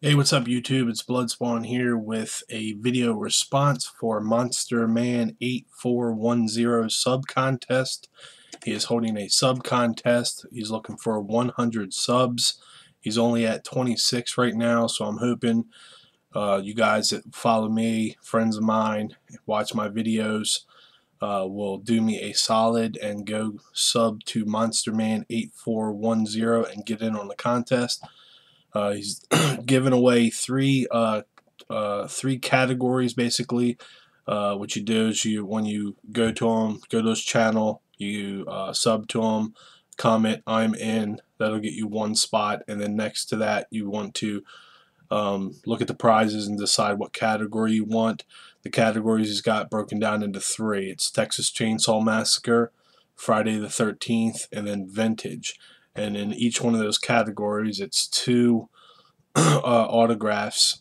Hey, what's up YouTube? It's Bloodspawn here with a video response for MONSTERMAN8410 sub contest. He is holding a sub contest. He's looking for 100 subs. He's only at 26 right now, so I'm hoping you guys that follow me, friends of mine, watch my videos, will do me a solid and go sub to MONSTERMAN8410 and get in on the contest. He's giving away three categories basically. What you do is when you go to his channel, you sub to him, comment "I'm in." That'll get you one spot, and then next to that, you want to look at the prizes and decide what category you want. The categories he's got broken down into three. It's Texas Chainsaw Massacre, Friday the 13th, and then Vintage. And in each one of those categories, it's two autographs,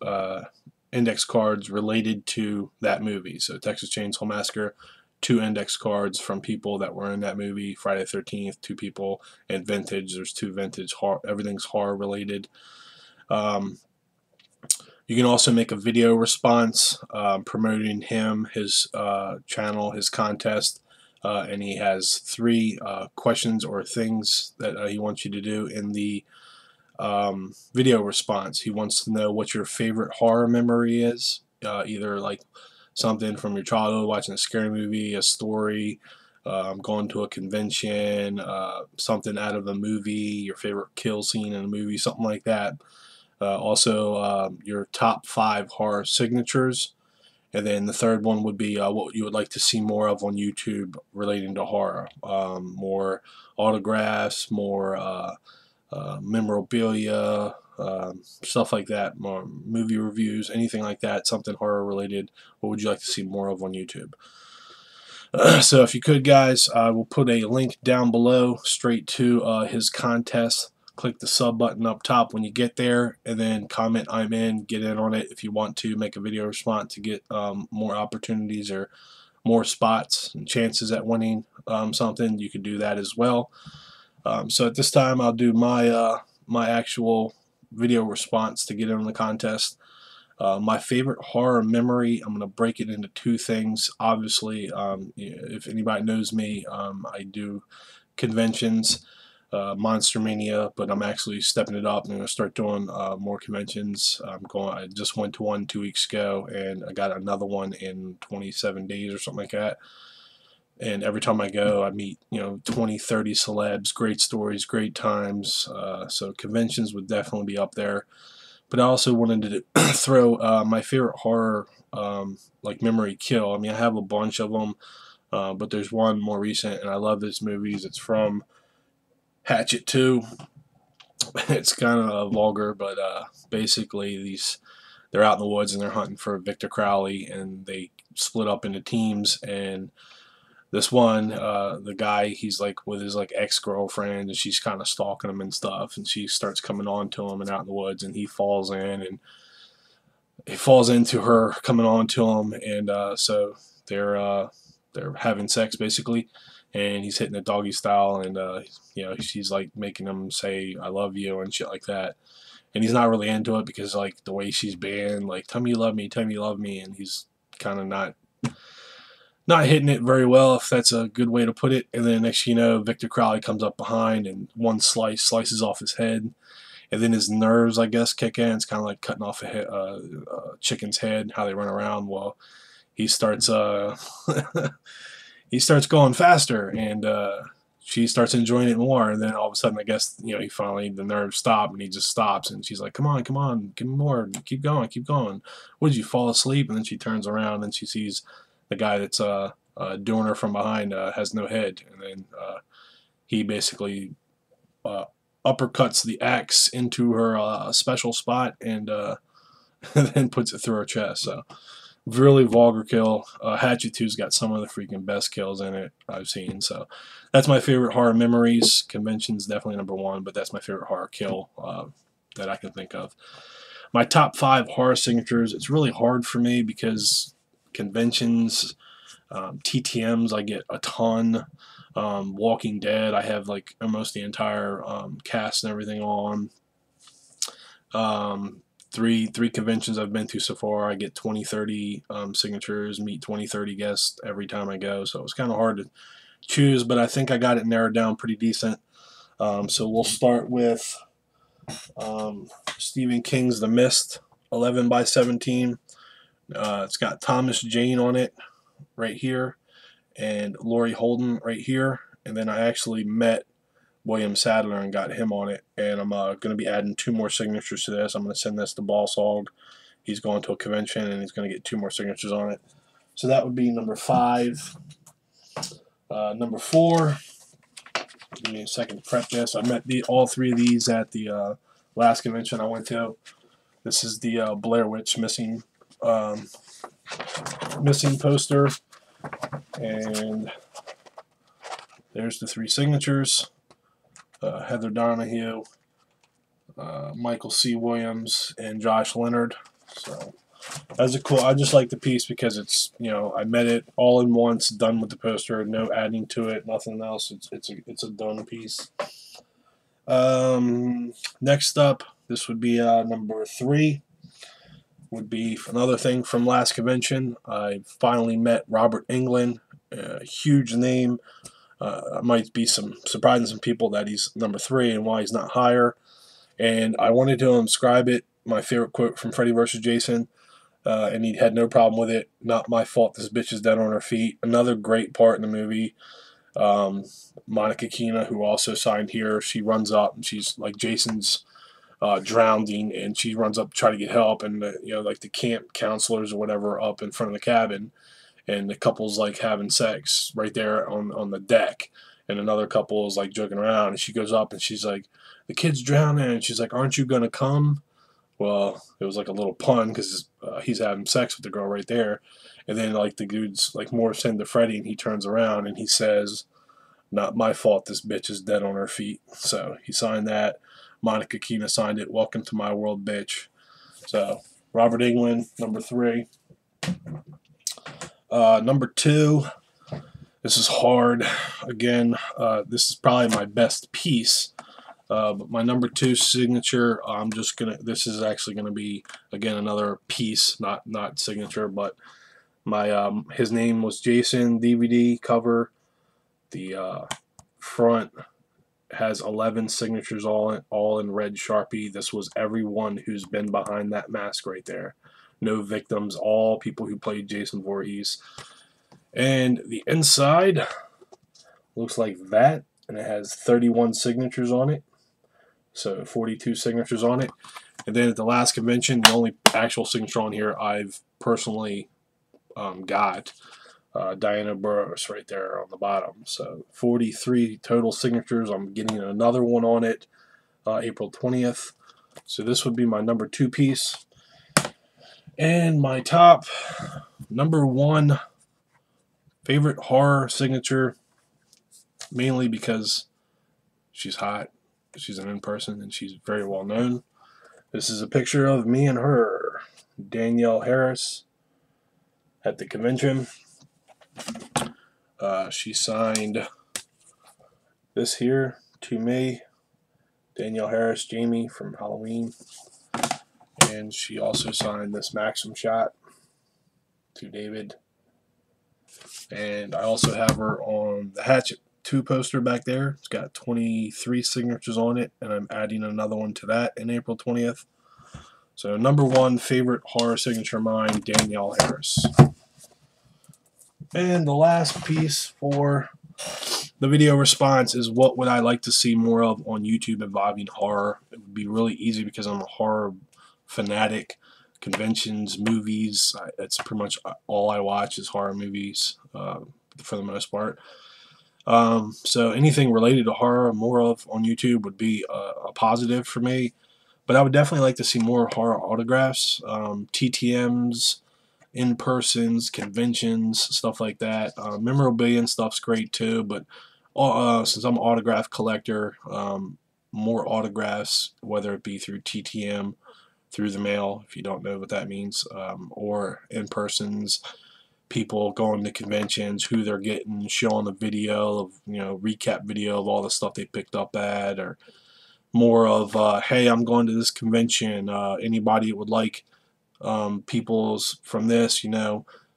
index cards related to that movie. So Texas Chainsaw Massacre, two index cards from people that were in that movie. Friday the 13th, two people. And Vintage, there's two Vintage. Everything's horror related. You can also make a video response promoting him, his channel, his contest, and he has three questions or things that he wants you to do in the video response. He wants to know what your favorite horror memory is, either like something from your childhood, watching a scary movie, a story, going to a convention, something out of a movie, your favorite kill scene in a movie, something like that. Also, your top 5 horror signatures. And then the third one would be what you would like to see more of on YouTube relating to horror. More autographs, more memorabilia, stuff like that, more movie reviews, anything like that, something horror related. What would you like to see more of on YouTube? So if you could, guys, I will put a link down below straight to his contest. Click the sub button up top when you get there, and then comment "I'm in," get in on it. If you want to make a video response to get more opportunities or more spots and chances at winning something, you could do that as well. So at this time, I'll do my actual video response to get in on the contest. My favorite horror memory, I'm going to break it into two things. Obviously, if anybody knows me, I do conventions, Monster Mania, but I'm actually stepping it up and I'm going to start doing more conventions. I just went to one 2 weeks ago, and I got another one in 27 days or something like that. And every time I go, I meet 20, 30 celebs, great stories, great times. So conventions would definitely be up there. But I also wanted to throw my favorite horror like memory kill. I mean, I have a bunch of them, but there's one more recent, and I love this movies. It's from Hatchet 2. It's kind of vulgar, but basically they're out in the woods and they're hunting for Victor Crowley, and they split up into teams. And this one, the guy, he's like with his like ex-girlfriend, and she's kind of stalking him and stuff, and she starts coming on to him and out in the woods, and he falls in, and he falls into her coming on to him, and so they're having sex basically, and he's hitting it doggy style, and she's like making him say "I love you" and shit like that, and he's not really into it because like the way she's being like "tell me you love me, tell me you love me," and he's kind of not hitting it very well, if that's a good way to put it. And then next you know, Victor Crowley comes up behind and one slices off his head, and then his nerves, I guess, kick in. It's kind of like cutting off a chicken's head, how they run around. Well, he starts he starts going faster, and she starts enjoying it more. And then all of a sudden, I guess he finally the nerves stop, and he just stops, and she's like, "Come on, give me more, keep going, keep going." What did you fall asleep? And then she turns around and she sees the guy that's doing her from behind has no head, and then he basically uh, uppercuts the axe into her special spot, and then puts it through her chest. So really vulgar kill. Hatchet 2's got some of the freaking best kills in it I've seen. So that's my favorite horror memories. Convention's definitely number one, but that's my favorite horror kill that I can think of. My top 5 horror signatures, it's really hard for me because conventions, TTMs, I get a ton. Walking Dead, I have like almost the entire cast and everything on. three conventions I've been to so far, I get 20, 30 signatures, meet 20, 30 guests every time I go. So it's kind of hard to choose, but I think I got it narrowed down pretty decent. So we'll start with Stephen King's The Mist, 11 by 17. It's got Thomas Jane on it right here and Laurie Holden right here. And then I actually met William Sadler and got him on it. And I'm going to be adding 2 more signatures to this. I'm going to send this to Boss Hog. He's going to a convention and he's going to get 2 more signatures on it. So that would be number 5. Number 4. Give me a second to prep this. I met all 3 of these at the last convention I went to. This is the Blair Witch missing poster, and there's the 3 signatures. Heather Donahue, Michael C. Williams, and Josh Leonard. So that's a cool. I just like the piece because it's, you know, I met it all in once, done with the poster, no adding to it, nothing else. It's a done piece. Next up, this would be number 3. Would be another thing from last convention. I finally met Robert Englund, a huge name. Might be surprising some people that he's number 3 and why he's not higher. And I wanted to inscribe it, my favorite quote from Freddy vs. Jason, and he had no problem with it. Not my fault this bitch is dead on her feet. Another great part in the movie. Monica Keena, who also signed here, she runs up and she's like Jason's drowning, and she runs up to try to get help, and you know, like the camp counselors or whatever up in front of the cabin, and the couple's like having sex right there on the deck, and another couple is like joking around, and she goes up and she's like, the kid's drowning, and she's like, aren't you gonna come? Well, it was like a little pun because he's having sex with the girl right there, and then like the dude's like morphs into Freddy, and he turns around and he says, not my fault this bitch is dead on her feet. So he signed that. Monica Keena signed it. Welcome to my world, bitch. So Robert Englund, number 3. Number 2. This is hard. Again, this is probably my best piece. But my number 2 signature, this is actually gonna be, again, another piece, not signature, but my his name was Jason DVD cover. The front has 11 signatures all in red Sharpie. This was everyone who's been behind that mask right there. No victims, all people who played Jason Voorhees. And the inside looks like that, and it has 31 signatures on it. So 42 signatures on it. And then at the last convention, the only actual signature on here I've personally got, Diana Burrows right there on the bottom. So 43 total signatures. I'm getting another one on it April 20th. So this would be my number 2 piece. And my top number 1 favorite horror signature, mainly because she's hot, she's an in-person, and she's very well known. This is a picture of me and her, Danielle Harris, at the convention. She signed this here to me, Danielle Harris, Jamie from Halloween, and she also signed this Maxim shot to David. And I also have her on the Hatchet 2 poster back there. It's got 23 signatures on it, and I'm adding another one to that in April 20th. So number 1 favorite horror signature of mine, Danielle Harris. And the last piece for the video response is what would I like to see more of on YouTube involving horror. It would be really easy because I'm a horror fanatic. Conventions, movies, that's pretty much all I watch is horror movies for the most part. So anything related to horror, more of on YouTube would be a positive for me. But I would definitely like to see more horror autographs, TTMs, in-persons, conventions, stuff like that. Memorabilia and stuff's great too, but since I'm an autograph collector, more autographs, whether it be through TTM, through the mail, if you don't know what that means, or in-persons, people going to conventions, who they're getting, showing a video of, you know, recap video of all the stuff they picked up at, or more of, hey, I'm going to this convention. Anybody would like people's from this,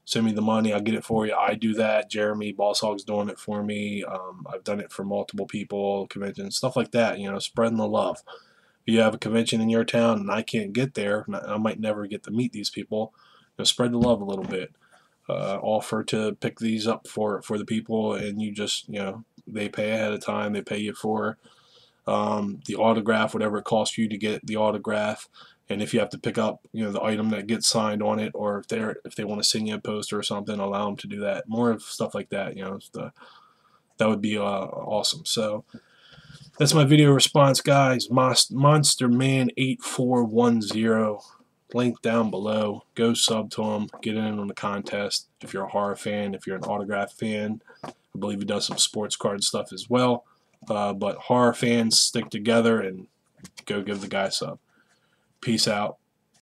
send me the money. I'll get it for you. I do that. Jeremy Boss Hog's doing it for me. I've done it for multiple people, conventions, stuff like that. Spreading the love. If you have a convention in your town and I can't get there, and I might never get to meet these people, spread the love a little bit. Offer to pick these up for the people, and you just, they pay ahead of time. They pay you for the autograph, whatever it costs you to get the autograph. And if you have to pick up, the item that gets signed on it, or if they want to send you a poster or something, allow them to do that. More of stuff like that, that would be awesome. So that's my video response, guys. MonsterMan8410, link down below. Go sub to him, get in on the contest. If you're a horror fan, if you're an autograph fan, I believe he does some sports card stuff as well. But horror fans, stick together and go give the guy sub. Peace out.